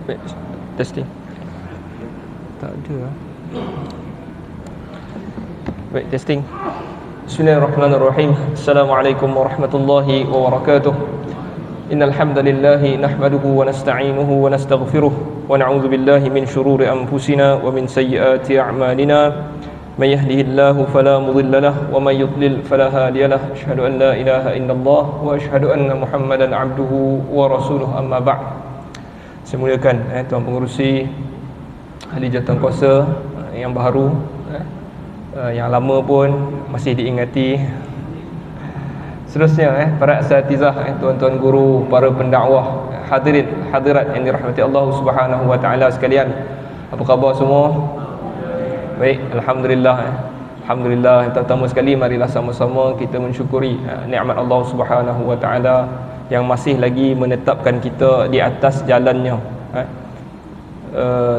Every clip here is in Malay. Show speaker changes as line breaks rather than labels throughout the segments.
Baik, testing. Tak ada lah. Baik, testing. Bismillahirrahmanirrahim. Assalamualaikum warahmatullahi wabarakatuh. Innal hamdalillah nahmaduhu wa nasta'inuhu wa nastaghfiruh wa na'udzu billahi min shururi anfusina wa min sayyiati a'malina. May yahdihillahu fala mudilla lahu wa may yudlil fala hadiya lahu. Asyhadu an la ilaha illallah wa asyhadu anna Muhammadan 'abduhu wa rasuluhu, amma ba'd. Saya muliakan tuan pengerusi, ahli jawatankuasa yang baru, yang lama pun masih diingati. Seterusnya para asatizah, tuan-tuan guru, para pendakwah, hadirin hadirat yang dirahmati Allah Subhanahu wa taala sekalian. Apa khabar semua? Baik, alhamdulillah. Alhamdulillah. Pertama sekali marilah sama-sama kita mensyukuri nikmat Allah Subhanahu wa taala yang masih lagi menetapkan kita di atas jalannya.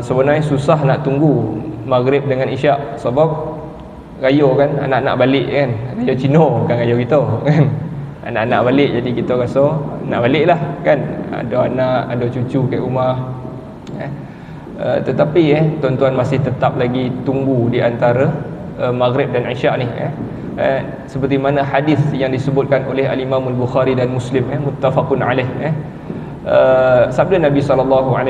Sebenarnya susah nak tunggu maghrib dengan isyak sebab raya kan, anak-anak balik kan, raya Cina bukan raya kita kan. Anak-anak balik, jadi kita rasa nak balik lah kan, ada anak, ada cucu kat rumah. Tetapi tuan-tuan masih tetap lagi tunggu di antara maghrib dan isyak ni. Seperti mana hadis yang disebutkan oleh al-Imam al-Bukhari dan Muslim, muttafaqun alaih. Sabda Nabi SAW,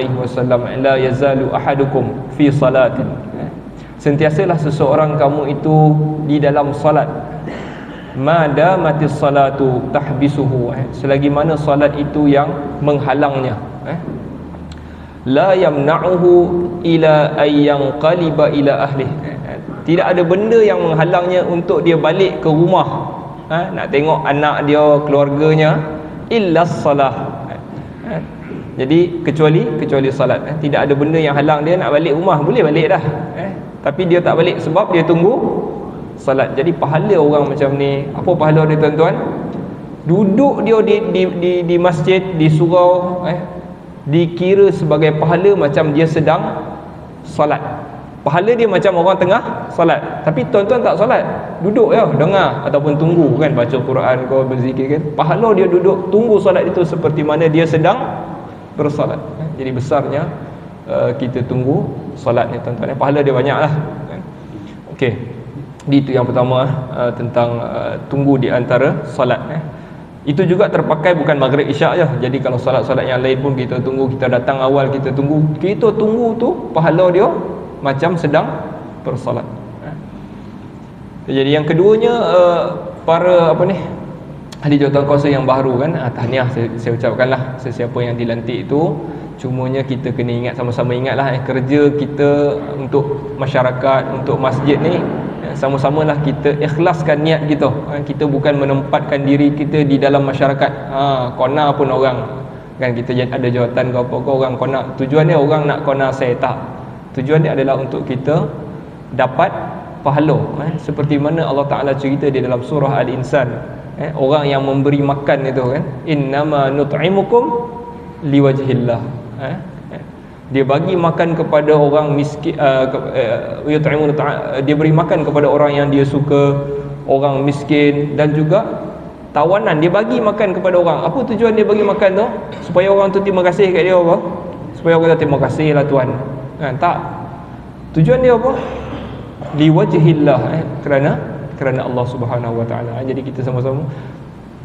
la yazalu ahadukum fi salatin, sentiasalah seseorang kamu itu di dalam salat, madamatis salatu tahbisuhu, selagi mana salat itu yang menghalangnya, la yamna'uhu ila ayyanqaliba ila ahlihi, tidak ada benda yang menghalangnya untuk dia balik ke rumah, nak tengok anak dia, keluarganya, illa salah. Jadi kecuali salat. Tidak ada benda yang halang dia nak balik rumah, boleh balik dah. Tapi dia tak balik sebab dia tunggu salat. Jadi pahala orang macam ni, apa pahala dia tuan-tuan? Duduk dia di masjid, di surau, dikira sebagai pahala macam dia sedang salat. Pahala dia macam orang tengah salat, tapi tuan-tuan tak salat, duduk je dengar ataupun tunggu kan, baca Quran ke, berzikir kan. Pahala dia duduk tunggu salat itu seperti mana dia sedang bersalat. Jadi besarnya kita tunggu salat ni tuan-tuan. Pahala dia banyak lah. Okey, itu yang pertama, tentang tunggu di antara salat. Itu juga terpakai bukan maghrib isyak je. Jadi kalau salat-salat yang lain pun kita tunggu, kita datang awal kita tunggu tu pahala dia macam sedang bersolat. Jadi yang keduanya, para ahli jawatankuasa yang baru kan, tahniah saya ucapkanlah sesiapa yang dilantik itu. Cumanya kita kena ingat, sama-sama ingatlah, kerja kita untuk masyarakat, untuk masjid ni, sama-samalah kita ikhlaskan niat kita. Kita bukan menempatkan diri kita di dalam masyarakat. Kona pun orang kan, kita ada jawatan ke apa ke, orang kona, tujuan dia orang nak kona saya, tak. Tujuan dia adalah untuk kita dapat pahala, seperti mana Allah Ta'ala cerita di dalam surah Al-Insan, orang yang memberi makan itu kan, innama nut'imukum liwajhillah, dia bagi makan kepada orang miskin, dia beri makan kepada orang yang dia suka, orang miskin, dan juga tawanan. Dia bagi makan kepada orang. Apa tujuan dia bagi makan tu? Supaya orang tu terima kasih kat dia apa? Supaya orang tu terima kasih lah Tuhan kan, tak. Tujuan dia apa? Liwajhillah, kerana Allah Subhanahu wa taala. Jadi kita sama-sama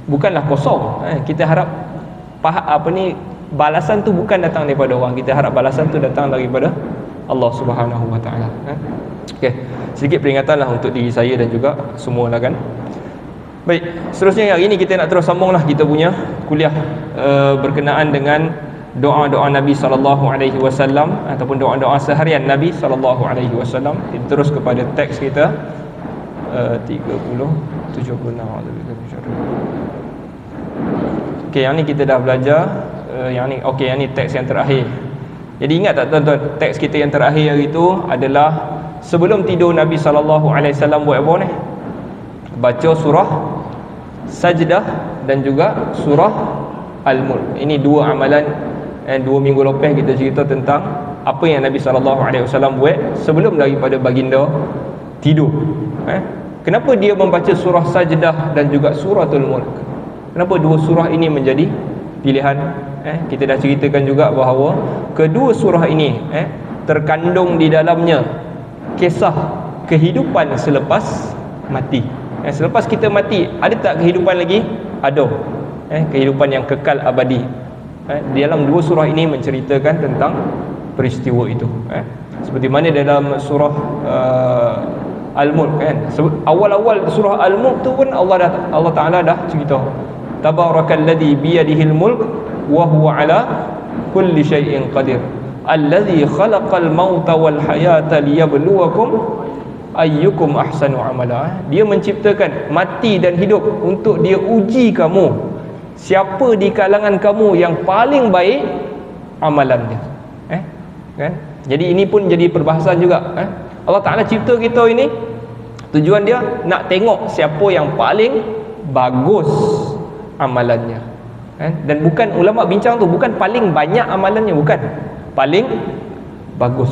bukanlah kosong, kita harap balasan tu bukan datang daripada orang, kita harap balasan tu datang daripada Allah Subhanahu wa taala. Okey, sedikit peringatanlah untuk diri saya dan juga semualah kan. Baik, seterusnya hari ini kita nak terus sambunglah kita punya kuliah berkenaan dengan doa-doa Nabi SAW ataupun doa-doa seharian Nabi SAW. Kita terus kepada teks kita 30 76. Okey, yang ni kita dah belajar, yang ni teks yang terakhir. Jadi ingat tak tuan-tuan, teks kita yang terakhir hari itu adalah sebelum tidur Nabi SAW buat apa ni? Baca surah Sajdah dan juga surah Al-Mulk. Ini dua amalan. 2 minggu lepas kita cerita tentang apa yang Nabi SAW buat sebelum daripada baginda tidur. Kenapa dia membaca surah Sajdah dan juga suratul Mulk? Kenapa dua surah ini menjadi pilihan? Kita dah ceritakan juga bahawa kedua surah ini terkandung di dalamnya kisah kehidupan selepas mati. Selepas kita mati, ada tak kehidupan lagi? Ada. Kehidupan yang kekal abadi. Di dalam dua surah ini menceritakan tentang peristiwa itu. Seperti mana dalam surah Al-Mulk kan. Awal-awal surah Al-Mulk tu pun Allah Taala dah cerita. Tabarakalladzi biyadihil mulk wa huwa ala kulli syai'in qadir. Allazi khalaqal mauta wal hayata liyabluwakum ayyukum ahsanu amala. Dia menciptakan mati dan hidup untuk dia uji kamu. Siapa di kalangan kamu yang paling baik amalannya. Kan? Jadi ini pun jadi perbahasan juga. Allah Ta'ala cipta kita ini, tujuan dia nak tengok siapa yang paling bagus amalannya. Dan bukan, ulama bincang tu bukan paling banyak amalannya, bukan, paling bagus.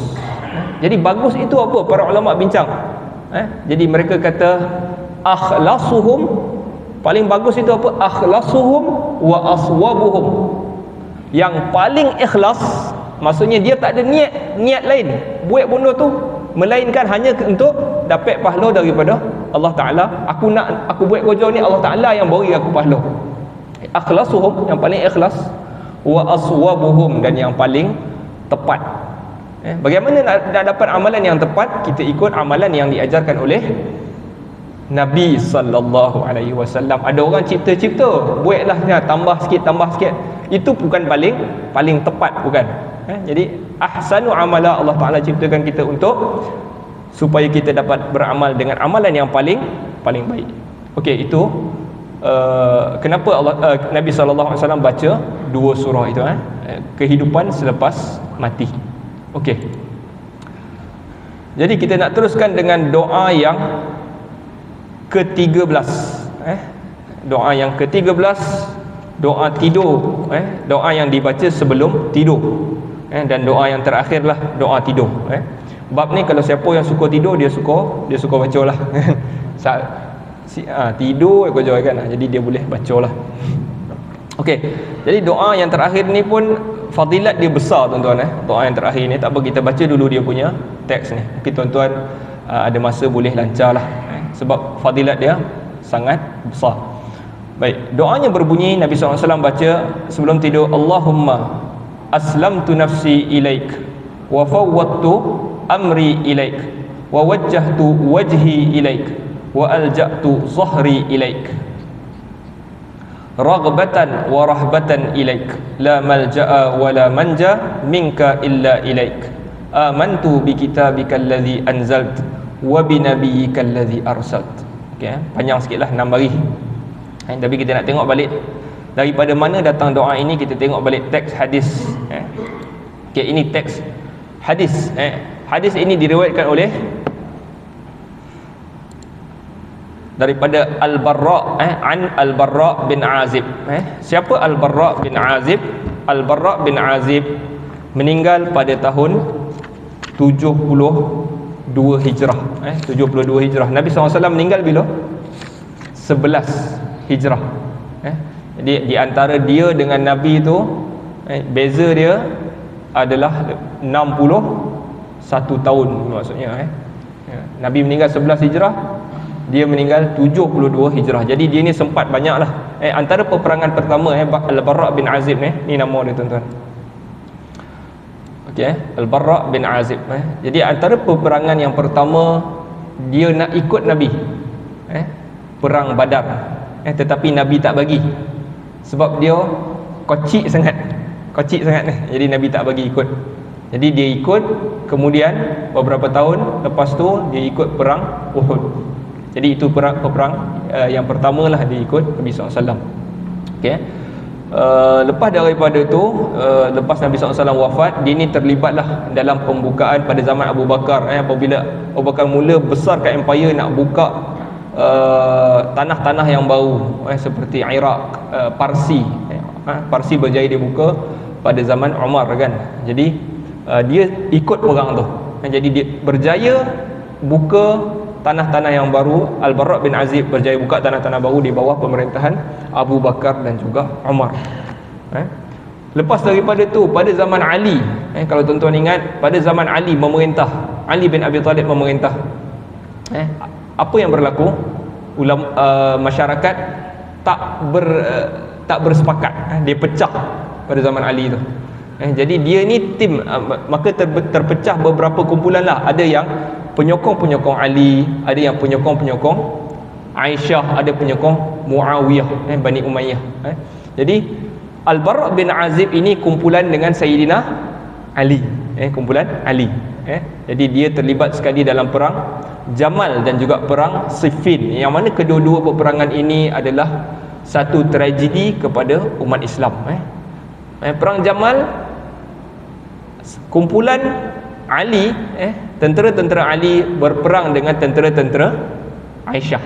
Jadi bagus itu apa? Para ulama bincang. Jadi mereka kata akhlasuhum, paling bagus itu apa? Akhlasuhum wa aswabuhum. Yang paling ikhlas, maksudnya dia tak ada niat lain buat benda tu, melainkan hanya untuk dapat pahala daripada Allah Ta'ala. Aku buat kerja ni, Allah Ta'ala yang beri aku pahala. Akhlasuhum, yang paling ikhlas, wa aswabuhum, dan yang paling tepat. Bagaimana nak dapat amalan yang tepat? Kita ikut amalan yang diajarkan oleh Nabi sallallahu alaihi wasallam. Ada orang cipta-cipta, buatlah tambah sikit. Itu bukan paling tepat, bukan. Jadi ahsanu amala, Allah Taala ciptakan kita untuk supaya kita dapat beramal dengan amalan yang paling baik. Okey, itu kenapa Nabi sallallahu alaihi wasallam baca dua surah itu, kehidupan selepas mati. Okey. Jadi kita nak teruskan dengan doa yang ke-13. Doa yang ke-13, doa tidur, doa yang dibaca sebelum tidur. Dan doa yang terakhirlah doa tidur. Bab ni kalau siapa yang suka tidur, dia suka bacalah. Tidur kerja kan. Jadi dia boleh bacalah. Okey. Jadi doa yang terakhir ni pun fadilat dia besar, tuan-tuan. Doa yang terakhir ni, tak apa, kita baca dulu dia punya teks ni. Mungkin tuan-tuan ada masa boleh lancarlah, sebab fadilat dia sangat besar. Baik, doanya berbunyi, Nabi SAW baca sebelum tidur, Allahumma aslamtu nafsi ilaik wa fawwadtu amri ilaik wa wajjahtu wajhi ilaik wa alja'tu zahri ilaik raghbatan wa rahbatan ilaik la malja'a wa la manja minka illa ilaik amantu bi kitabika alladhi anzalt wa bi nabiyyika alladhi arsalt. Okey, panjang sikitlah, 6 baris. Tapi kita nak tengok balik daripada mana datang doa ini. Kita tengok balik teks hadis. Okey, ini teks hadis. Hadis ini diriwayatkan oleh daripada Al-Barra, an Al-Barra bin Azib. Siapa Al-Barra bin Azib? Al-Barra bin Azib meninggal pada tahun 72 Hijrah. 72 Hijrah. Nabi SAW meninggal bila? 11 Hijrah. Jadi di antara dia dengan Nabi itu, beza dia adalah 61 tahun maksudnya. Nabi meninggal 11 Hijrah, dia meninggal 72 Hijrah. Jadi dia ni sempat banyaklah. Antara peperangan pertama, Al-Barra bin Azib ni nama dia, tuan-tuan. Okey, Al-Barra bin Azib. Jadi antara peperangan yang pertama, dia nak ikut Nabi, perang Badar, tetapi Nabi tak bagi, sebab dia kocik sangat ni. Jadi Nabi tak bagi ikut. Jadi dia ikut, kemudian beberapa tahun lepas tu dia ikut perang Uhud. Jadi itu peperang yang pertamalah dia ikut Nabi SAW. Okey. Lepas daripada itu, lepas Nabi SAW wafat, dia ni terlibatlah dalam pembukaan pada zaman Abu Bakar. Apabila Abu Bakar mula besarkan empire, nak buka tanah-tanah yang baru, seperti Iraq, Parsi. Parsi berjaya dibuka pada zaman Umar kan. Jadi dia ikut perang tu. Jadi dia berjaya buka tanah-tanah yang baru. Al-Barra bin Azib berjaya buka tanah-tanah baru di bawah pemerintahan Abu Bakar dan juga Umar. Lepas daripada tu, pada zaman Ali, kalau tuan-tuan ingat, pada zaman Ali memerintah, Ali bin Abi Talib memerintah, apa yang berlaku? Masyarakat tak bersepakat, dia pecah pada zaman Ali tu. Jadi dia ni tim, maka terpecah beberapa kumpulan lah. Ada yang penyokong-penyokong Ali, ada yang penyokong-penyokong Aisyah, ada penyokong Muawiyah, Bani Umayyah. Jadi Al-Bara' bin Azib ini kumpulan dengan Sayyidina Ali, kumpulan Ali. Jadi dia terlibat sekali dalam perang Jamal dan juga perang Siffin, yang mana kedua-dua peperangan ini adalah satu tragedi kepada umat Islam. Perang Jamal, kumpulan Ali, tentera-tentera Ali berperang dengan tentera-tentera Aisyah.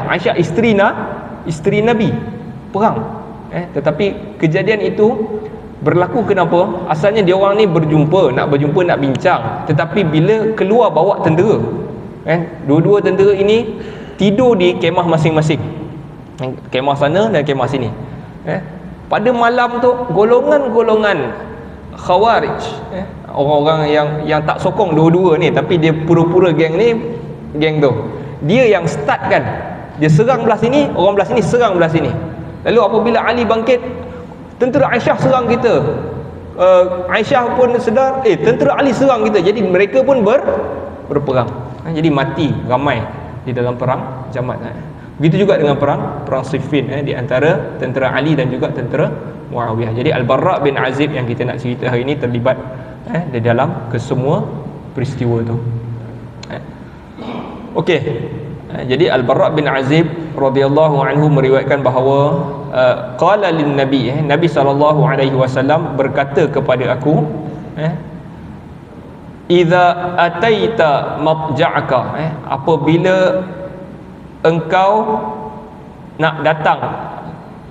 Aisyah isteri Nabi, perang. Tetapi kejadian itu berlaku kenapa? Asalnya dia orang ni nak berjumpa, nak bincang. Tetapi bila keluar bawa tentera, dua-dua tentera ini tidur di kemah masing-masing, kemah sana dan kemah sini. Pada malam tu, golongan-golongan Khawarij, orang-orang yang tak sokong dua-dua ni, tapi dia pura-pura geng tu, dia yang start kan. Dia serang belah sini, orang belah sini serang belah sini. Lalu apabila Ali bangkit, tentera Aisyah serang kita, Aisyah pun sedar, tentera Ali serang kita. Jadi mereka pun berperang. Jadi mati ramai di dalam perang Jamal. Begitu juga dengan perang Siffin, di antara tentera Ali dan juga tentera Muawiyah. Jadi Al-Bara' bin Azib yang kita nak cerita hari ini terlibat di dalam kesemua peristiwa tu. Okey. Jadi Al-Bara' bin Azib radhiyallahu anhu meriwayatkan bahawa qala lin nabi, Nabi SAW berkata kepada aku, idza ataita matja'aka, apabila engkau nak datang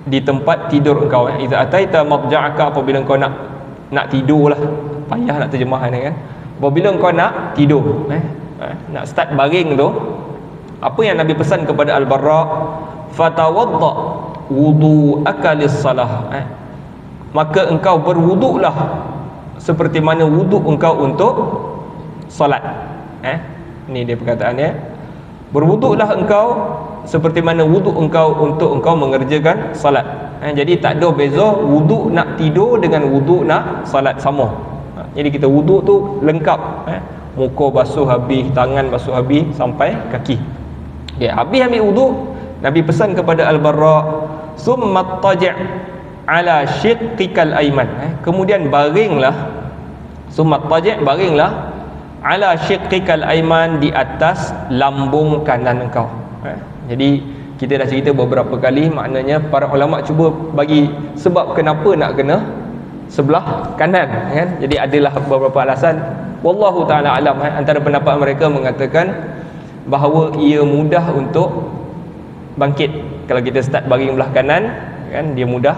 di tempat tidur engkau, idza ataita matja'aka, apabila engkau nak tidurlah, payah nak terjemah ni kan. Apabila engkau nak tidur, nak start baring tu, apa yang Nabi pesan kepada Al-Bara', fatawadda wudu'aka lis-salah, maka engkau berwuduklah seperti mana wuduk engkau untuk solat. Ini dia perkataannya, berwuduklah engkau seperti mana wuduk engkau untuk engkau mengerjakan salat. Jadi tak ada beza wuduk nak tidur dengan wuduk nak salat, sama. Jadi kita wuduk tu lengkap, muka basuh habis, tangan basuh habis sampai kaki. Habis ambil wuduk, Nabi pesan kepada Al-Bara', summa taji' ala shiqqikal ayman, kemudian baringlah, summa taji', baringlah, ala shiqqikal ayman, di atas lambung kanan engkau. Jadi kita dah cerita beberapa kali, maknanya para ulama cuba bagi sebab kenapa nak kena sebelah kanan, kan? Jadi adalah beberapa alasan, wallahu taala alam. Antara pendapat mereka mengatakan bahawa ia mudah untuk bangkit. Kalau kita start baring belah kanan, kan, dia mudah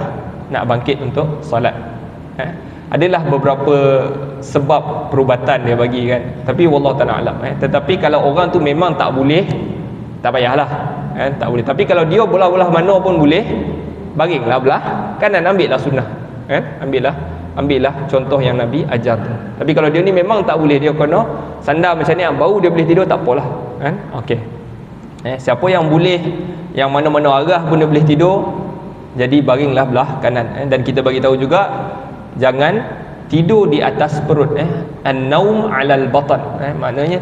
nak bangkit untuk solat. Adalah beberapa sebab perubatan dia bagi, kan, tapi wallahu taala alam. Tetapi kalau orang tu memang tak boleh, tak payahlah, kan, tak boleh. Tapi kalau dia belah-belah mana pun boleh, baringlah belah kanan, ambillah sunnah, kan, ambillah contoh yang Nabi ajar tu. Tapi kalau dia ni memang tak boleh, dia kena sandar macam ni, baru dia boleh tidur, tak apalah, kan. Okey. Siapa yang boleh, yang mana-mana arah pun dia boleh tidur, jadi baringlah belah kanan. Dan kita bagi tahu juga, jangan tidur di atas perut. An-naum 'alal batan, maknanya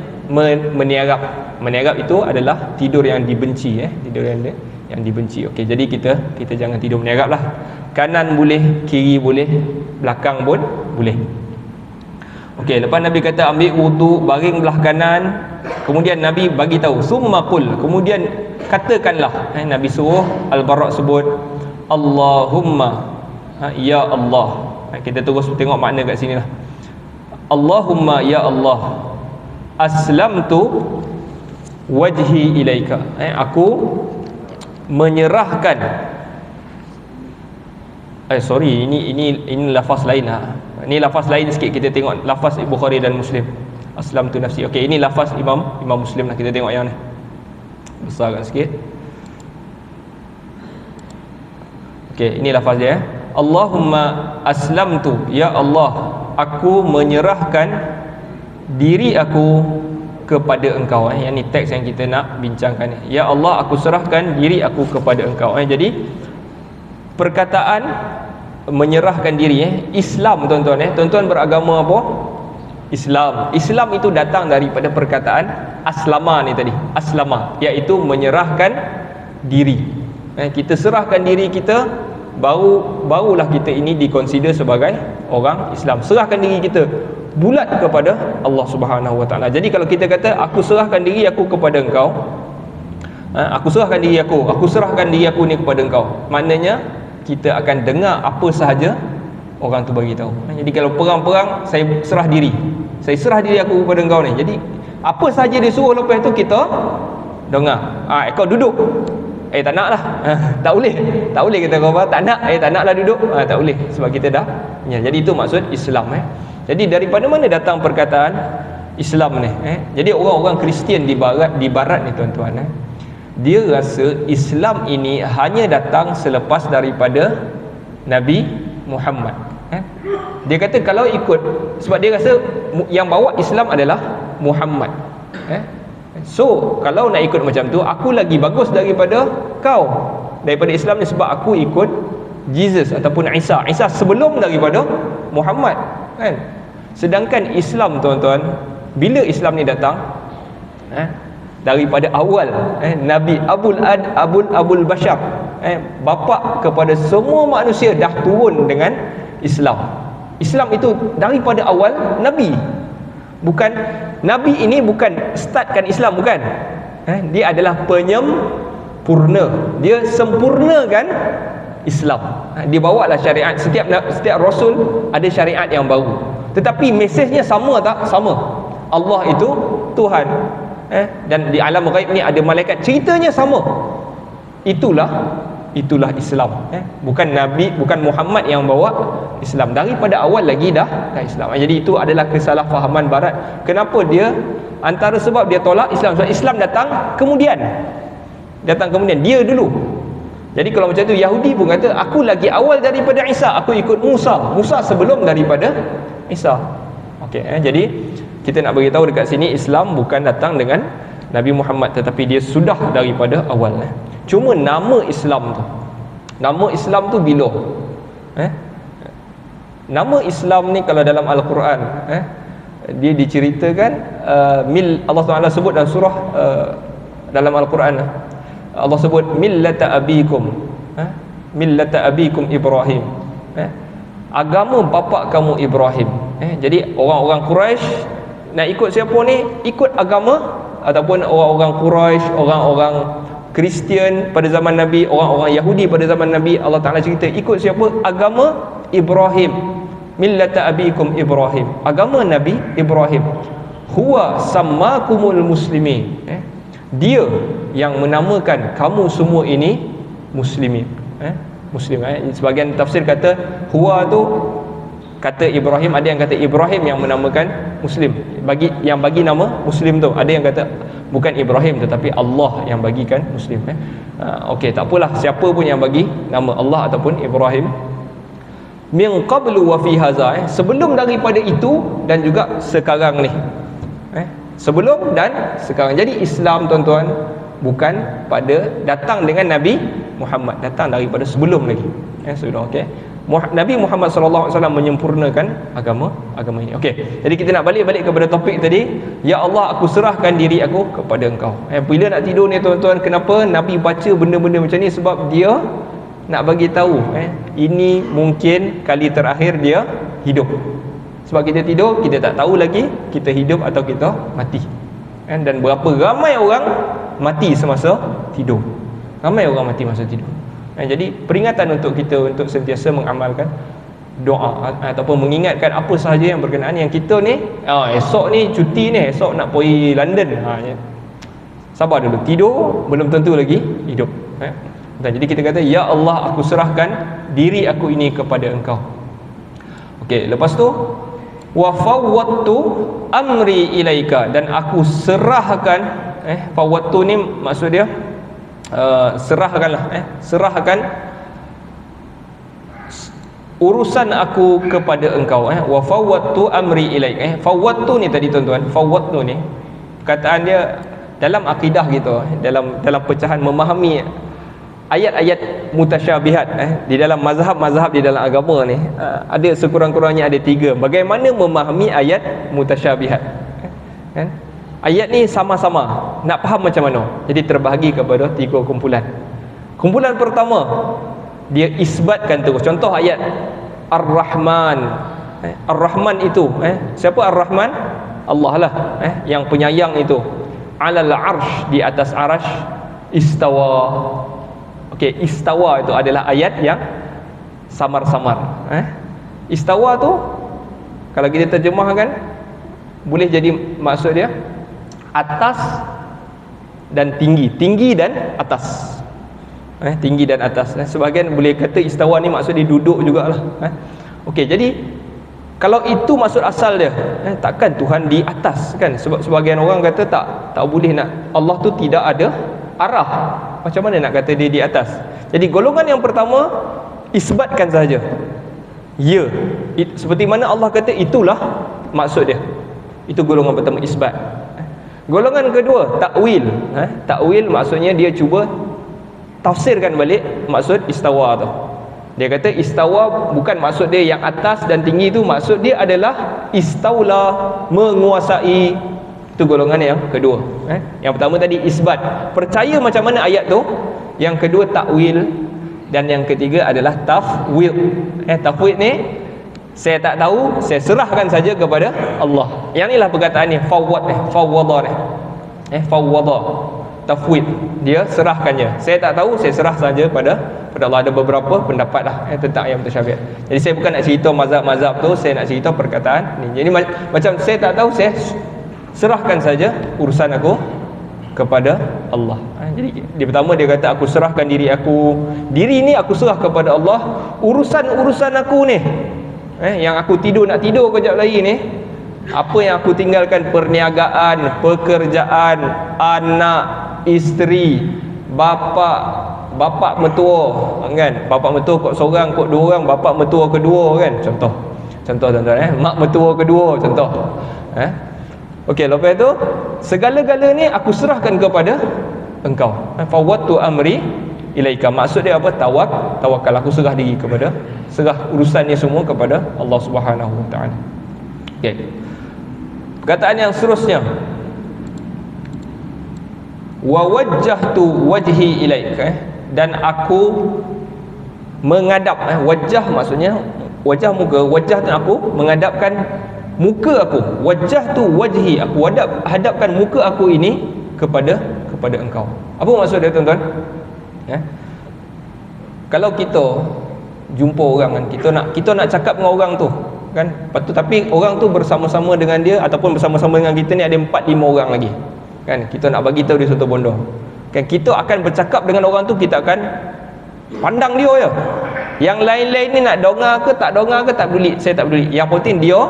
meniarap itu adalah tidur yang dibenci, tidur yang dibenci. Okey, jadi kita jangan tidur meniaraplah. Kanan boleh, kiri boleh, belakang pun boleh. Okey, lepas Nabi kata ambil wuduk, baring belah kanan, kemudian Nabi bagi tahu, summa qul, kemudian katakanlah, Nabi suruh Al-Bara' sebut Allahumma, ya Allah. Kita terus tengok makna kat sini lah. Allahumma ya Allah, aslamtu wajhi ilaika, aku menyerahkan, ini lafaz lain lah. Ini lafaz lain sikit, kita tengok lafaz Bukhari dan Muslim. Aslamtu nafsi. Okey, ini lafaz Imam Muslim lah, kita tengok yang ni. Besarkan sikit. Okey, ini lafaz dia. Allahumma aslamtu, ya Allah aku menyerahkan diri aku kepada engkau. Yang ni teks yang kita nak bincangkan. Ya Allah aku serahkan diri aku kepada engkau. Jadi perkataan menyerahkan diri Islam tuan-tuan tuan-tuan beragama apa? Islam. Islam itu datang daripada perkataan aslama ni tadi. Aslama, iaitu menyerahkan diri. Kita serahkan diri kita, barulah kita ini dikonsider sebagai orang Islam. Serahkan diri kita bulat kepada Allah Subhanahu Wa Taala. Jadi kalau kita kata aku serahkan diri aku kepada engkau, aku serahkan diri aku serahkan diri aku ni kepada engkau, maknanya kita akan dengar apa sahaja orang tu bagi tahu. Jadi kalau perang-perang, saya serah diri aku kepada engkau ni. Jadi apa sahaja dia suruh, lepas tu kita dengar. Kau duduk. Tak nak lah. Tak boleh kita kata tak nak. Tak nak lah duduk. Tak boleh sebab kita dah. Jadi itu maksud Islam. Jadi daripada mana datang perkataan Islam ni? Jadi orang-orang Kristian di barat ni tuan-tuan, dia rasa Islam ini hanya datang selepas daripada Nabi Muhammad. Dia kata kalau ikut, sebab dia rasa yang bawa Islam adalah Muhammad. So kalau nak ikut macam tu, aku lagi bagus daripada kau, daripada Islam ni, sebab aku ikut Jesus ataupun Isa sebelum daripada Muhammad, kan? Sedangkan Islam tuan-tuan, bila Islam ni datang, daripada awal, Nabi Abul Bashar, bapa kepada semua manusia, dah turun dengan Islam. Islam itu daripada awal Nabi. Bukan Nabi ini bukan startkan Islam, bukan. Dia adalah penyempurna. Dia sempurnakan Islam. Dia bawalah syariat. Setiap rasul ada syariat yang baru. Tetapi mesejnya sama tak? Sama. Allah itu Tuhan. Dan di alam ghaib ni ada malaikat, ceritanya sama. Itulah Islam. Bukan Nabi, bukan Muhammad yang bawa Islam. Daripada awal lagi dah Islam. Jadi itu adalah kesalahfahaman barat. Kenapa dia, antara sebab dia tolak Islam, sebab Islam datang kemudian, dia dulu. Jadi kalau macam tu, Yahudi pun kata aku lagi awal daripada Isa, aku ikut Musa sebelum daripada Isa. Okey, jadi kita nak bagi tahu dekat sini, Islam bukan datang dengan Nabi Muhammad, tetapi dia sudah daripada awal. Cuma nama Islam tu bila? Nama Islam ni kalau dalam Al-Quran, dia diceritakan, Allah Taala sebut dalam surah, dalam Al-Quran, Allah sebut millata abikum Ibrahim, agama bapa kamu Ibrahim. Jadi orang-orang Quraisy nak ikut siapa ni? Ikut agama, ataupun orang-orang Quraisy, orang-orang Kristian pada zaman Nabi, orang-orang Yahudi pada zaman Nabi, Allah Ta'ala cerita ikut siapa? Agama Ibrahim. Millata abikum Ibrahim, agama Nabi Ibrahim. Huwa sammakumul muslimin, dia yang menamakan kamu semua ini muslimin. Muslim. Sebagian tafsir kata huwa tu kata Ibrahim, ada yang kata Ibrahim yang menamakan Muslim, yang bagi nama Muslim tu. Ada yang kata bukan Ibrahim tetapi Allah yang bagikan Muslim. Okey, tak apalah, siapa pun yang bagi nama Allah ataupun Ibrahim. Min qablu wa fi hadza, sebelum daripada itu dan juga sekarang ni. Sebelum dan sekarang. Jadi Islam tuan-tuan bukan datang dengan Nabi Muhammad, datang daripada sebelum lagi. Sudah, okey. Nabi Muhammad SAW menyempurnakan agama ini. Okey. Jadi kita nak balik kepada topik tadi. Ya Allah, aku serahkan diri aku kepada engkau. Bila nak tidur ni tuan-tuan, kenapa Nabi baca benda-benda macam ni? Sebab dia nak bagi tahu, ini mungkin kali terakhir dia hidup. Sebab kita tidur, kita tak tahu lagi kita hidup atau kita mati. Dan berapa ramai orang mati semasa tidur. Ramai orang mati masa tidur. Jadi peringatan untuk kita untuk sentiasa mengamalkan doa ataupun mengingatkan apa sahaja yang berkenaan yang kita ni, esok ni cuti ni, esok nak pergi London. Sabar dulu, tidur belum tentu lagi hidup. Dan jadi kita kata, ya Allah, aku serahkan diri aku ini kepada engkau. Okey, lepas tu wa fawwadtu amri ilaika, dan aku serahkan, fawwadtu ni maksud dia serahkan urusan aku kepada engkau, wa fawwadtu amri ilaik. Fawwadtu ni tadi tuan-tuan, fawwadtu ni perkataan dia dalam akidah gitu, dalam pecahan memahami ayat-ayat mutasyabihat di dalam mazhab-mazhab di dalam agama ni, ada sekurang-kurangnya ada 3 bagaimana memahami ayat mutasyabihat, kan? Ayat ni sama-sama nak faham macam mana, jadi terbahagi kepada 3 kumpulan. Kumpulan pertama, dia isbatkan terus. Contoh ayat Ar-Rahman. Ar-Rahman itu siapa Ar-Rahman? Allah lah, yang penyayang itu. Alal arsh, di atas arash. Istawa. Okey, istawa itu adalah ayat yang samar-samar. Istawa tu kalau kita terjemahkan boleh jadi maksud dia atas dan tinggi, tinggi dan atas. Tinggi dan atas. Sebahagian boleh kata istawa ni maksud dia duduk jugalah. Okey, jadi kalau itu maksud asal dia, takkan Tuhan di atas, kan? Sebab sebahagian orang kata tak boleh nak, Allah tu tidak ada arah. Macam mana nak kata dia di atas? Jadi golongan yang pertama, isbatkan saja. Ya, seperti mana Allah kata itulah maksud dia. Itu golongan pertama, isbat. Golongan kedua, takwil. Takwil maksudnya dia cuba tafsirkan balik maksud istawa tu. Dia kata istawa bukan maksud dia yang atas dan tinggi tu, maksud dia adalah istaula, menguasai. Itu golongan yang kedua. Yang pertama tadi isbat, percaya macam mana ayat tu. Yang kedua takwil, dan yang ketiga adalah tafwid. Tafwid ni saya tak tahu, saya serahkan saja kepada Allah. Yang inilah perkataan ni, fawwada ni. Fawwada, tafwid, dia serahkannya. Saya tak tahu, saya serah saja pada Allah. Ada beberapa pendapat lah tentang ayat mutasyabihat. Jadi saya bukan nak cerita mazhab-mazhab tu, saya nak cerita perkataan ni. Jadi macam saya tak tahu, saya serahkan saja urusan aku kepada Allah. Jadi dia pertama dia kata aku serahkan diri aku. Diri ni aku serah kepada Allah. Urusan-urusan aku ni, yang aku nak tidur kejap lagi ni, apa yang aku tinggalkan, perniagaan, pekerjaan, anak, isteri, bapa mertua, kan? Bapa mertua kok seorang, kok 2 orang, bapa mertua kedua, kan? Contoh tuan-tuan, mak mertua kedua, contoh. Okey, lepas tu segala-gala ni aku serahkan kepada engkau. Fawwadtu amri ilaika, maksud dia apa? Tawakal, aku serah diri kepada, serah urusan ni semua kepada Allah Subhanahu Wa Taala. Okey, perkataan yang seterusnya, wa wajjahtu wajhi ilaik, dan aku menghadap. Wajah maksudnya wajah, muka. Wajah tu aku menghadapkan muka aku. Wajah tu wajhi, aku hadapkan muka aku ini kepada engkau. Apa maksud dia tuan-tuan? Kalau kita jumpa orang, kan, kita nak cakap dengan orang tu, kan, tapi orang tu bersama-sama dengan dia ataupun bersama-sama dengan kita ni ada 4-5 orang lagi, kan, kita nak bagi tahu dia satu benda, kan, kita akan bercakap dengan orang tu, kita akan pandang dia je. Yang lain-lain ni nak dengar ke tak dengar ke tak peduli, saya tak peduli. Yang penting dia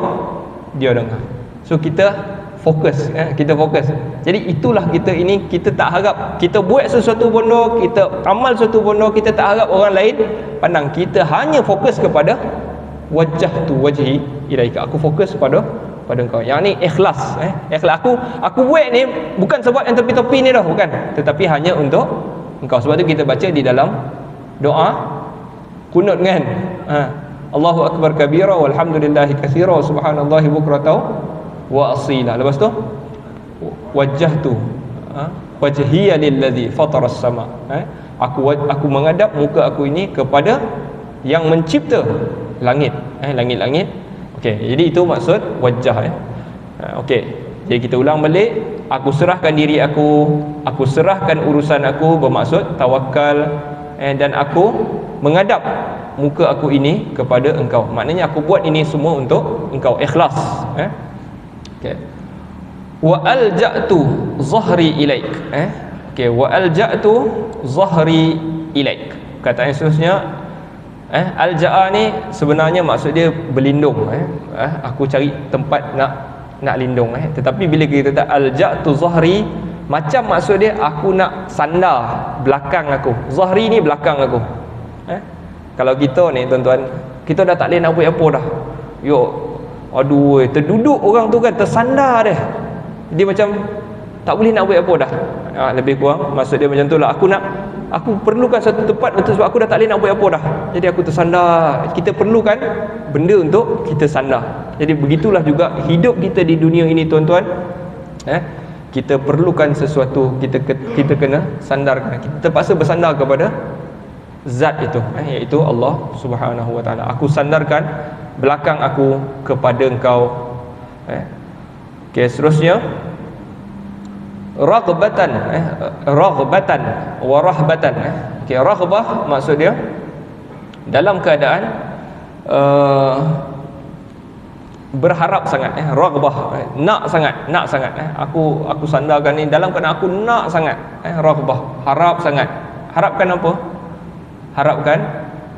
dengar. So kita fokus, kita fokus. Jadi itulah kita ini, kita tak harap kita buat sesuatu benda, kita amal sesuatu benda, kita tak harap orang lain pandang. Kita hanya fokus kepada wajah tu wajhi ilaika, aku fokus pada engkau. Yang ni ikhlas, ikhlas. Aku buat ni bukan sebab yang tepi-tepi ni dah, bukan, tetapi hanya untuk engkau. Sebab tu kita baca di dalam doa kunut, kan, Allahu akbar kabira walhamdulillahi katsira subhanallahi bukratan wa asila. Lepas tu wajjahtu wajhiya lillazi fatara as-sama, aku menghadap muka aku ini kepada yang mencipta langit, langit-langit. Okey, jadi itu maksud wajah, okey. Jadi kita ulang balik, aku serahkan diri aku serahkan urusan aku, bermaksud tawakal, dan aku menghadap muka aku ini kepada engkau. Maknanya aku buat ini semua untuk engkau, ikhlas. Okey. Wa alja'tu zahri ilaik. Okey, wa alja'tu zahri ilaik. Kata yang seterusnya, alja'a ni sebenarnya maksud dia berlindung. Aku cari tempat nak lindung. Tetapi bila kita kata alja'tu zahri, macam maksud dia aku nak sandar belakang aku. Zahri ni belakang aku. Kalau kita ni tuan-tuan, Kita dah tak boleh nak buat apa dah. Yo, aduh, terduduk orang tu kan, tersandar dia. Dia macam tak boleh nak buat apa dah. Lebih kurang maksud dia macam tu lah. Aku perlukan satu tempat untuk, sebab aku dah tak boleh nak buat apa dah. Jadi aku tersandar. Kita perlukan benda untuk kita sandar. Jadi begitulah juga hidup kita di dunia ini, tuan-tuan. Kita perlukan sesuatu, kita kena sandarkan. Kita terpaksa bersandar kepada zat itu, iaitu Allah Subhanahu wa taala. Aku sandarkan belakang aku kepada Engkau. Okey, seterusnya raghbatan wa rahbatan. Okey, raghbah maksud dia dalam keadaan berharap sangat, raghbah, nak sangat. Aku sandarkan ni dalam keadaan aku nak sangat, raghbah, harap sangat. Harapkan apa? Harapkan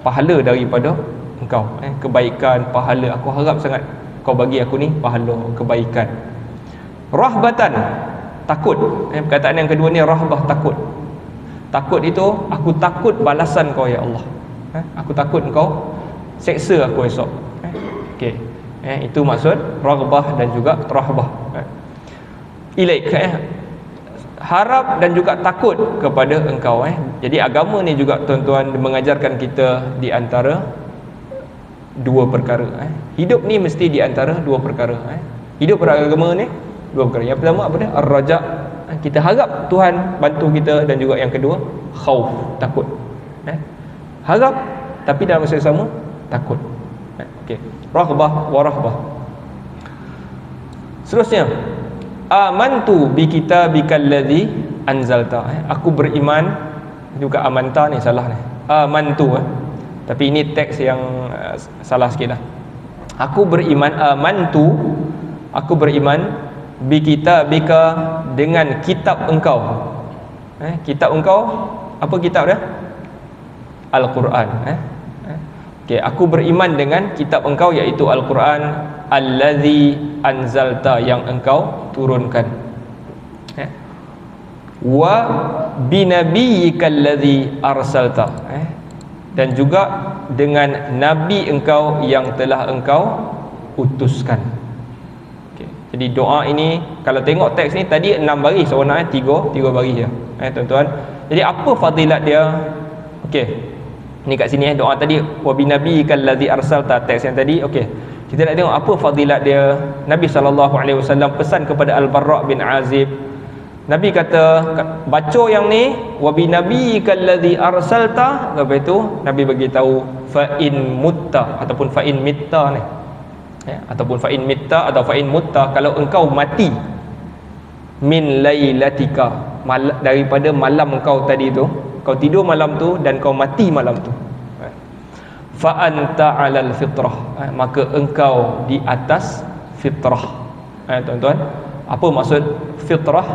pahala daripada Engkau, kebaikan, pahala. Aku harap sangat Kau bagi aku ni pahala, kebaikan. Rahbatan, takut. Perkataan yang kedua ni rahbah, takut. Takut itu aku takut balasan Kau ya Allah. Aku takut Engkau seksa aku esok. Okey. Itu maksud raghbah dan juga rahbah. Ilaik, harap dan juga takut kepada Engkau. Jadi agama ni juga, tuan-tuan, mengajarkan kita di antara dua perkara. Hidup ni mesti di antara dua perkara. Hidup beragama ni dua perkara. Yang pertama apa dia? Ar-raja, kita harap Tuhan bantu kita, dan juga yang kedua khauf, takut. Harap tapi dalam masa yang sama takut. Okey, raghbah wa rahbah. Seterusnya, amantu bi kitabikal ladzi anzalta. Aku beriman, juga amanta ni salah ni. Amantu, tapi ini teks yang salah sikit lah. Aku beriman, amantu, aku beriman bi kitabika, dengan kitab Engkau. Kitab Engkau, apa kitab dia? Al-Quran. Okey, aku beriman dengan kitab Engkau, iaitu Al-Quran, allazi anzalta, yang Engkau turunkan. Wa binabiyyikal ladzi arsalta, dan juga dengan nabi Engkau yang telah Engkau utuskan. Okay. Jadi doa ini, kalau tengok teks ni tadi 6 baris sebenarnya, 3 baris je. Tuan-tuan. Jadi apa fadilat dia? Okey. Ni kat sini doa tadi, wa binabiyyikal ladzi arsalta, teks yang tadi. Okey. Kita nak tengok apa fadilat dia. Nabi SAW pesan kepada Al-Barra' bin Azib. Nabi kata, baca yang ni, wa binabiyyikal ladzi arsalta. Lepas itu Nabi bagi tahu fa in mutta, ataupun fa in mitta ni. Ataupun fa in mitta atau fa in mutta, kalau engkau mati min lailatika, daripada malam engkau tadi tu, kau tidur malam tu dan kau mati malam tu, fa anta 'alal fitrah, maka engkau di atas fitrah. Tuan-tuan, apa maksud fitrah?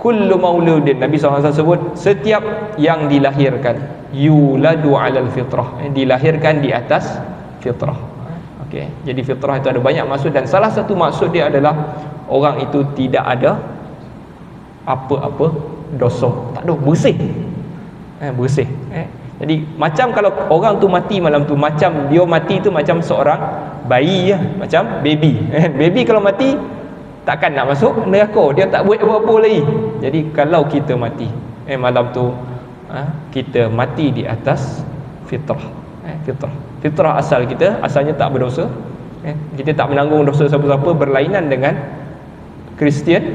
Kullu mauludin, Nabi SAW sebut, setiap yang dilahirkan, yuladu 'alal fitrah, dilahirkan di atas fitrah. Okey, jadi fitrah itu ada banyak maksud, dan salah satu maksud dia adalah orang itu tidak ada apa-apa dosa, tak ada, bersih. Bersih. Jadi macam kalau orang tu mati malam tu, macam dia mati tu macam seorang bayi, macam baby. Baby kalau mati takkan nak masuk neraka, dia tak buat apa-apa lagi. Jadi kalau kita mati malam tu, kita mati di atas fitrah. Fitrah asal kita, asalnya tak berdosa. Kita tak menanggung dosa siapa-siapa, berlainan dengan Kristian,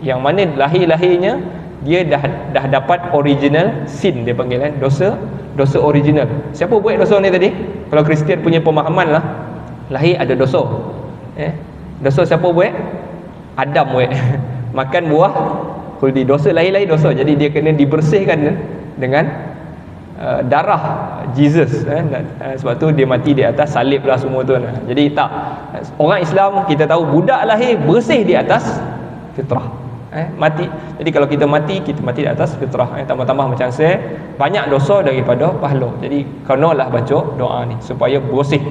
yang mana lahir-lahirnya dia dah dapat original sin, dia panggil dosa original. Siapa buat dosa ni tadi? Kalau Kristian punya pemahaman lah, lahir ada dosa. Dosa siapa buat? Adam buat. Makan buah khuldi, dosa lahir-lahir dosa. Jadi dia kena dibersihkan dengan darah Jesus. Sebab tu dia mati di atas salib lah semua tu. Jadi tak, orang Islam kita tahu budak lahir bersih di atas fitrah. Mati. Jadi kalau kita mati di atas fitrah. Tambah-tambah macam saya, banyak dosa daripada pahala. Jadi kenalah baca doa ni supaya bersih.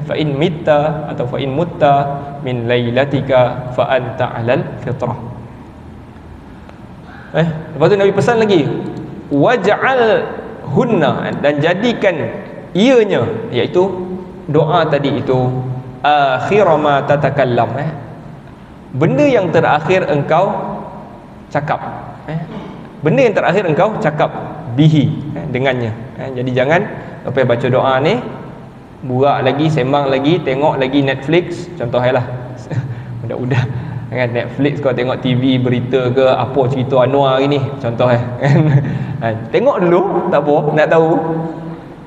Fa in mitta atau fa in mutta min lailatika fa anta 'alal fitrah. Lepas tu Nabi pesan lagi, waj'al hunna, dan jadikan ianya, iaitu doa tadi itu akhir ma tatakallam, benda yang terakhir engkau cakap, benda yang terakhir engkau cakap bihi, dengannya. Jadi jangan lepas baca doa ni burak lagi, sembang lagi, tengok lagi Netflix contohnya lah. Budak-budak kan Netflix, kau tengok TV berita ke apa cerita Anwar hari ni contohnya kan. Tengok dulu tak apa, nak tahu,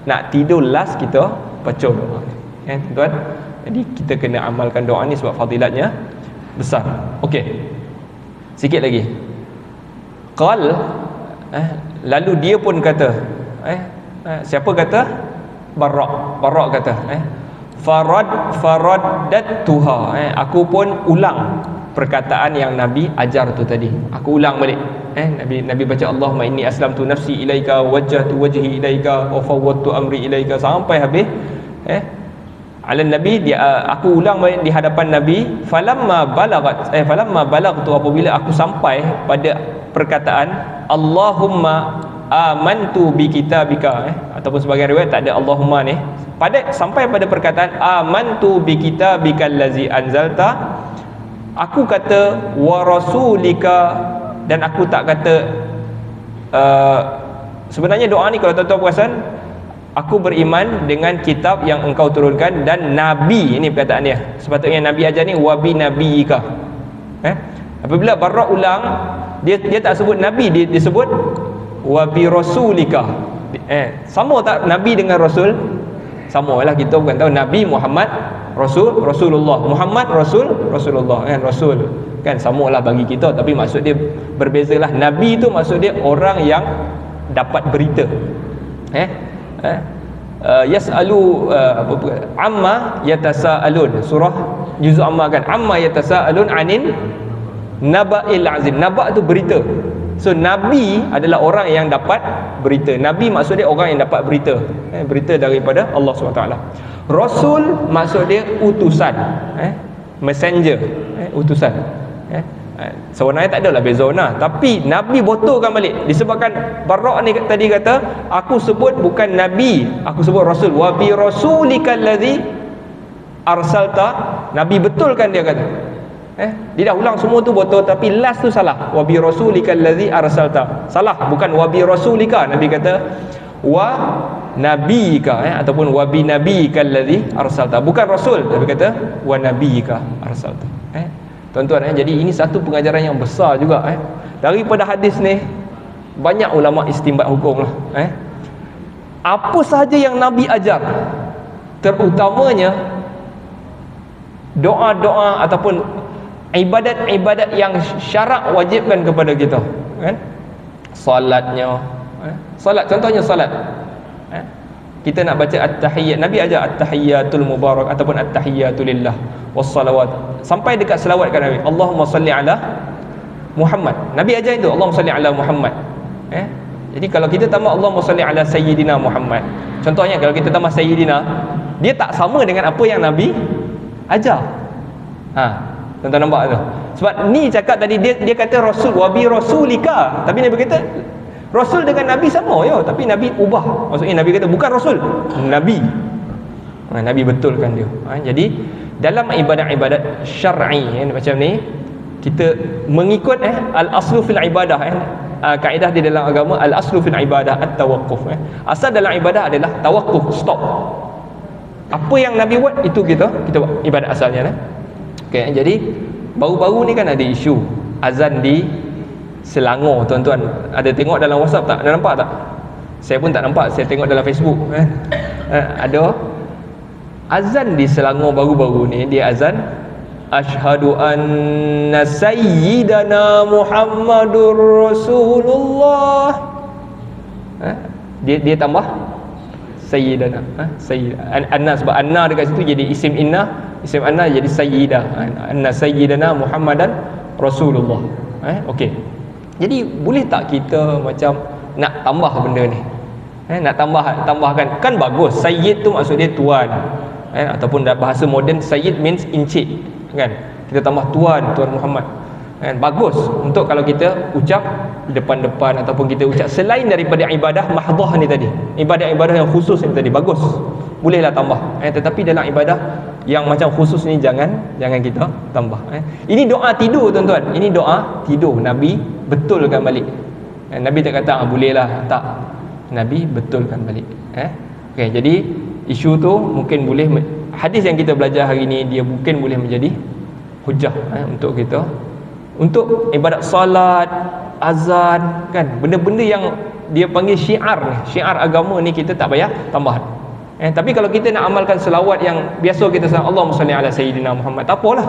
nak tidur last kita baca doa kan tuan. Jadi kita kena amalkan doa ni sebab fadilatnya besar. Okey, sikit lagi. Qal, lalu dia pun kata, siapa kata? Barak kata, faraddattuha, aku pun ulang perkataan yang Nabi ajar tu tadi. Aku ulang balik. Nabi baca Allahumma inni aslamtu nafsi ilaika wajjahtu wajhi ilaika wa fawwadtu amri ilaika sampai habis. Ala Nabi, aku ulang balik di hadapan Nabi. Falamma balagtu, apabila aku sampai pada perkataan Allahumma amantu bi kitabika, ataupun sebagian riwayat tak ada Allahumma ni, sampai pada perkataan amantu bi kitabika allazi anzalta, aku kata wa rasulika, dan aku tak kata sebenarnya doa ni kalau tuan-tuan perasan, aku beriman dengan kitab yang engkau turunkan dan nabi, ini perkataan dia. Sepatutnya Nabi ajar ni wa bi nabiyika. Apabila Barak ulang, dia tak sebut nabi, dia sebut wa bi rasulika. Sama tak nabi dengan rasul? Sama lah, kita bukan tahu Nabi Muhammad Rasulullah, Muhammad Rasulullah kan, rasul kan, samalah bagi kita, tapi maksud dia berbezalah. Nabi tu maksud dia orang yang dapat berita. Yas'alu amma yatasaalun, surah juzuk amma kan, amma yatasaalun anin naba'il azim. Naba' tu berita. So Nabi adalah orang yang dapat berita. Nabi maksud dia orang yang dapat berita, berita daripada Allah SWT. Rasul maksud dia utusan, messenger, utusan. Sebenarnya tak adalah beza nah, tapi Nabi botolkan balik disebabkan Barak ni tadi kata aku sebut bukan Nabi, aku sebut Rasul. Wa bi rasulikal ladzi arsalta, Nabi betulkan dia kata. Dia dah ulang semua tu betul, tapi last tu salah. Wa bi rasulikal ladzi arsalta, salah, bukan wa bi rasulika. Nabi kata wa nabiyika, ataupun wa bi nabiyikal ladzi arsalta, bukan rasul, Nabi kata wa nabiyika arsalta. Tuan-tuan, jadi ini satu pengajaran yang besar juga. Daripada hadis ni banyak ulama istinbat hukum lah. Apa sahaja yang Nabi ajar, terutamanya doa-doa ataupun ibadat-ibadat yang syarak wajibkan kepada kita, kan? Salatnya, salat, contohnya salat, kita nak baca at-tahiyyat, Nabi ajar at-tahiyyatul mubarak ataupun at-tahiyyatu lillah wassalawat, sampai dekat selawat kan Nabi, Allahumma salli ala Muhammad, Nabi ajar itu Allahumma salli ala Muhammad. Jadi kalau kita tambah Allahumma salli ala sayyidina Muhammad, contohnya kalau kita tambah sayyidina, dia tak sama dengan apa yang Nabi ajar. Tuan-tuan nampak tu? Sebab ni cakap tadi dia kata Rasul wa bi rasulika, tapi Nabi kata Rasul dengan Nabi sama ya, tapi Nabi ubah. Maksudnya Nabi kata bukan Rasul, Nabi. Nabi betulkan dia. Jadi dalam ibadat-ibadat syar'i macam ni, kita mengikut al-aslu fil ibadah, kaedah di dalam agama, al-aslu fil ibadah at-tawaqquf. Asal dalam ibadah adalah tawaqquf, stop. Apa yang Nabi buat itu kita buat ibadat asalnya. Okay, jadi baru-baru ni kan ada isu azan di Selangor, tuan-tuan. Ada tengok dalam WhatsApp tak? Ada nampak tak? Saya pun tak nampak, saya tengok dalam Facebook. Ada azan di Selangor baru-baru ni, dia azan asyhadu anna sayyidana Muhammadur Rasulullah. Dia tambah sayyidana, sayyid anna, sebab anna dekat situ jadi isim inna, isim anna jadi sayyidah, anna sayyidana Muhammadan Rasulullah. Okey. Jadi boleh tak kita macam nak tambah benda ni? Nak tambahkan, kan bagus. Sayyid tu maksud dia tuan, ataupun dalam bahasa moden sayyid means encik, kan? Kita tambah tuan Muhammad. kan? Bagus untuk kalau kita ucap depan-depan ataupun kita ucap selain daripada ibadah mahdhah ni tadi, ibadah-ibadah yang khusus ni tadi, bagus, bolehlah tambah. Tetapi dalam ibadah yang macam khusus ni jangan kita tambah. Ini doa tidur tuan-tuan, ini doa tidur. Nabi betulkan balik. Nabi tak kata bolehlah, tak. Nabi betulkan balik. Okey, jadi isu tu mungkin boleh, hadis yang kita belajar hari ni dia mungkin boleh menjadi hujah untuk kita, untuk ibadat salat, azan, kan, benda-benda yang dia panggil syiar ni, syiar agama ni kita tak payah tambah. Tapi kalau kita nak amalkan selawat yang biasa kita selawat, Allahumma salli ala sayyidina Muhammad, tak apalah.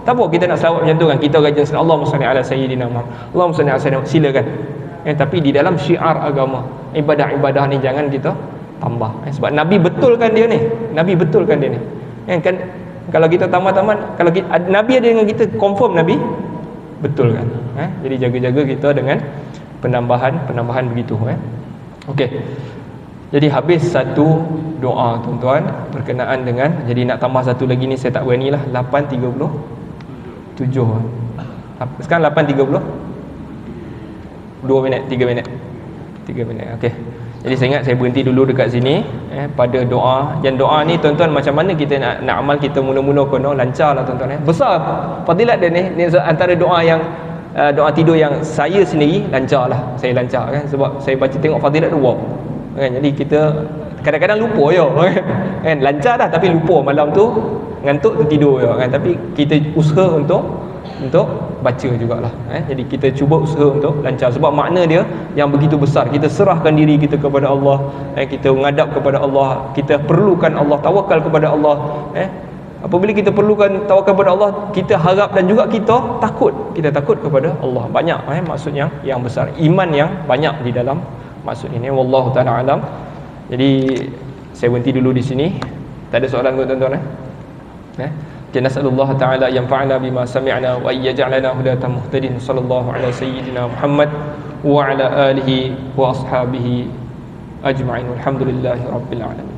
Tak apa kita nak selawat macam tu kan, kita rajin selawat Allahumma salli ala sayyidina Muhammad, Allahumma salli ala sayyidina, silakan. Tapi di dalam syiar agama, ibadah-ibadah ni jangan kita tambah. Sebab Nabi betulkan dia ni, Nabi betulkan dia ni. Kan kalau kita tambah-tambah, kalau kita, Nabi ada dengan kita, confirm Nabi betulkan. Jadi jaga-jaga kita dengan penambahan begitu. Okey. Jadi habis satu doa tuan-tuan berkenaan dengan, jadi nak tambah satu lagi ni saya tak beranilah. 8.37. Sekarang 8.30. 2 minit, 3 minit. 3 minit. Okey. Jadi saya ingat saya berhenti dulu dekat sini pada doa. Dan doa ni tuan-tuan macam mana kita nak amal, kita mula-mula kono lancarlah tuan-tuan. Besar fadilat dia ni antara doa yang doa tidur yang saya sendiri lancarlah. Saya lancar kan, sebab saya baca tengok fadilat tu wow. Kan, jadi kita kadang-kadang lupa je kan, lancar dah tapi lupa, malam tu ngantuk tertidur je kan. Tapi kita usaha untuk baca jugalah. Jadi kita cuba usaha untuk lancar, sebab makna dia yang begitu besar. Kita serahkan diri kita kepada Allah, kita menghadap kepada Allah, kita perlukan Allah, tawakal kepada Allah. Apabila kita perlukan tawakal kepada Allah, kita harap dan juga kita takut kepada Allah. Banyak maksud yang besar, iman yang banyak di dalam maksud ini. Wallahu ta'ala alam. Jadi saya berhenti dulu di sini. Tak ada soalan ke tuan-tuan? Okay, nas'alullah ta'ala yanfa'ana bima sami'na wa yaj'alana hudatan muhtadin. Sallallahu ala sayyidina Muhammad wa ala alihi wa ashabihi ajma'in. Walhamdulillahi rabbil alamin.